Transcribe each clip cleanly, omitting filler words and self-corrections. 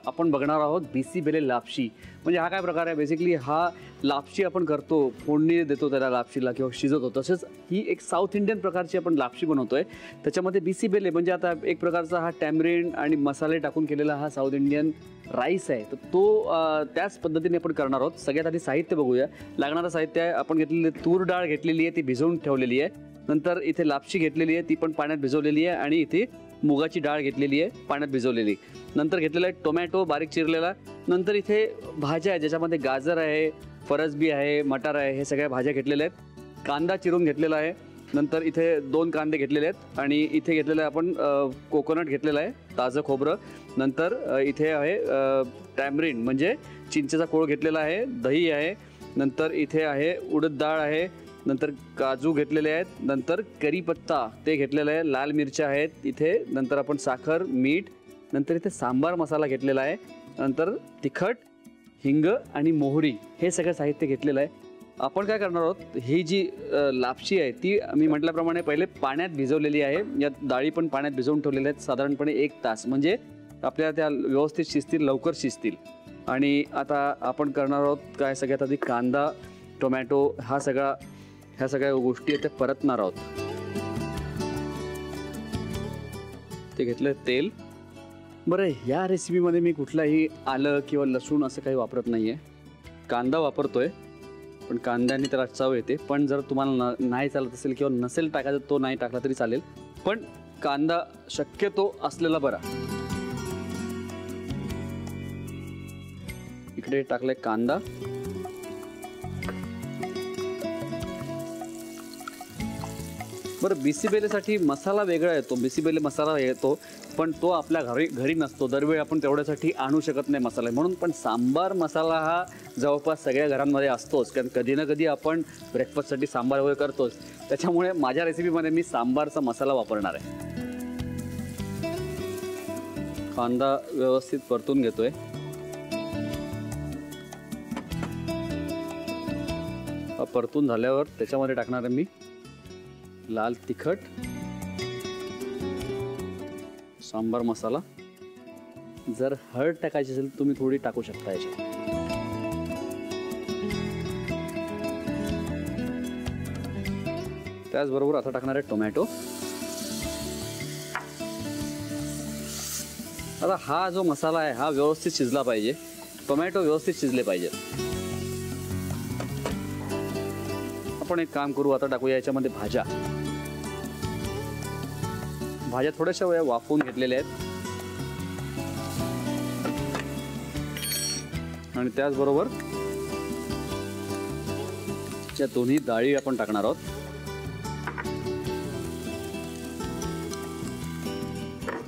आपण बघणार आहोत बिसीबेले लापशी. म्हणजे हा काय प्रकार आहे? बेसिकली हा लापशी आपण करतो, फोडणी देतो त्याला लापशीला किंवा शिजवतो. तसेच ही एक साऊथ इंडियन प्रकारची आपण लापशी बनवतोय. त्याच्यामध्ये बिसीबेले म्हणजे आता एक प्रकारचा हा टॅमरिंड आणि मसाले टाकून केलेला हा साऊथ इंडियन राईस आहे. तर तो त्याच पद्धतीने आपण करणार आहोत. सगळ्यात आधी साहित्य बघूया. लागणारं साहित्य आहे, आपण घेतलेली तूर डाळ घेतलेली आहे, ती भिजवून ठेवलेली आहे. नंतर इथे लापशी घेतलेली आहे, ती पण पाण्यात भिजवलेली आहे. आणि इथे मुगाची डाळ घेतलेली आहे, पाण्यात भिजवलेली. नंतर घेतलेला आहे टोमॅटो बारीक चिरलेला. नंतर इथे भाज्या आहेत, ज्याच्यामध्ये गाजर आहे, फरसबी आहे, मटार आहे, हे सगळ्या भाज्या घेतलेल्या आहेत. कांदा चिरून घेतलेला आहे. नंतर इथे 2 कांदे घेतलेले आहेत. आणि इथे घेतलेलं आहे आपण कोकोनट घेतलेलं आहे, ताजं खोबरं. नंतर इथे आहे टॅमरिंड म्हणजे चिंचेचा कोळ घेतलेला आहे, दही आहे. नंतर इथे आहे उडद डाळ आहे. नंतर काजू घेतलेले आहेत. नंतर करीपत्ता ते घेतलेलं आहे, लाल मिरच्या आहेत इथे. नंतर आपण साखर, मीठ. नंतर इथे सांबार मसाला घेतलेला आहे. नंतर तिखट, हिंग आणि मोहरी हे सगळं साहित्य घेतलेलं आहे. आपण काय करणार आहोत, ही जी लापशी आहे ती मी म्हटल्याप्रमाणे पहिले पाण्यात भिजवलेली आहे. या डाळी पण पाण्यात भिजवून ठेवलेल्या आहेत साधारणपणे 1 तास, म्हणजे आपल्याला त्या व्यवस्थित शिजतील, लवकर शिजतील. आणि आता आपण करणार आहोत काय, सगळ्यात आधी कांदा, टोमॅटो ह्या सगळ्या गोष्टी आहेत त्या परतणार आहोत. ते घेतलं तेल. बरं, या रेसिपीमध्ये मी कुठलाही आलं किंवा लसूण असं काही वापरत नाही आहे. कांदा वापरतोय, पण कांद्याने त्याला चव येते. पण जर तुम्हाला नाही चालत असेल किंवा नसेल टाकायचं, तो नाही टाकला तरी चालेल, पण कांदा शक्यतो असलेला बरा. इकडे टाकलाय कांदा. बरं, बिसीबेलेसाठी मसाला वेगळा येतो, बिसीबेले मसाला येतो, पण तो आपल्या घरी नसतो. दरवेळी आपण तेवढ्यासाठी आणू शकत नाही मसाला, म्हणून. पण सांबार मसाला हा जवळपास सगळ्या घरांमध्ये असतोच, कारण कधी ना कधी आपण ब्रेकफास्टसाठी सांबार वगैरे करतोच. त्याच्यामुळे माझ्या रेसिपीमध्ये मी सांबारचा मसाला वापरणार आहे. कांदा व्यवस्थित परतून घेतोय. परतून झाल्यावर त्याच्यामध्ये टाकणार आहे मी लाल तिखट, सांबार मसाला. जर हळद टाकायची असेल तुम्ही थोडी टाकू शकता याच्यात. त्याचबरोबर आता टाकणार आहे टोमॅटो. आता हा जो मसाला आहे हा व्यवस्थित शिजला पाहिजे, टोमॅटो व्यवस्थित शिजले पाहिजे. आपण एक काम करू, आता टाकूया याच्यामध्ये भाज्या. भाज्या थोड्याशा वेळा वाफवून घेतलेल्या आहेत. आणि त्याचबरोबर ज्या दोन्ही डाळी आपण टाकणार आहोत.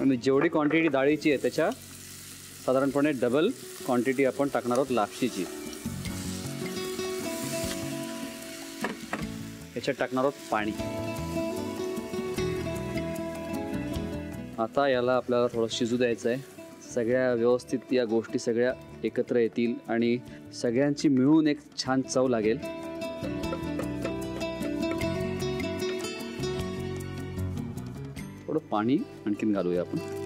आणि जेवढी क्वांटिटी डाळीची आहे त्याच्या साधारणपणे डबल क्वांटिटी आपण टाकणार आहोत लापशीची. याच्यात टाकणार आहोत पाणी. आता याला आपल्याला थोडं शिजू द्यायचं आहे. सगळ्या व्यवस्थित या गोष्टी सगळ्या एकत्र येतील आणि सगळ्यांची मिळून एक छान चव लागेल. थोडं पाणी आणखीन घालूया आपण.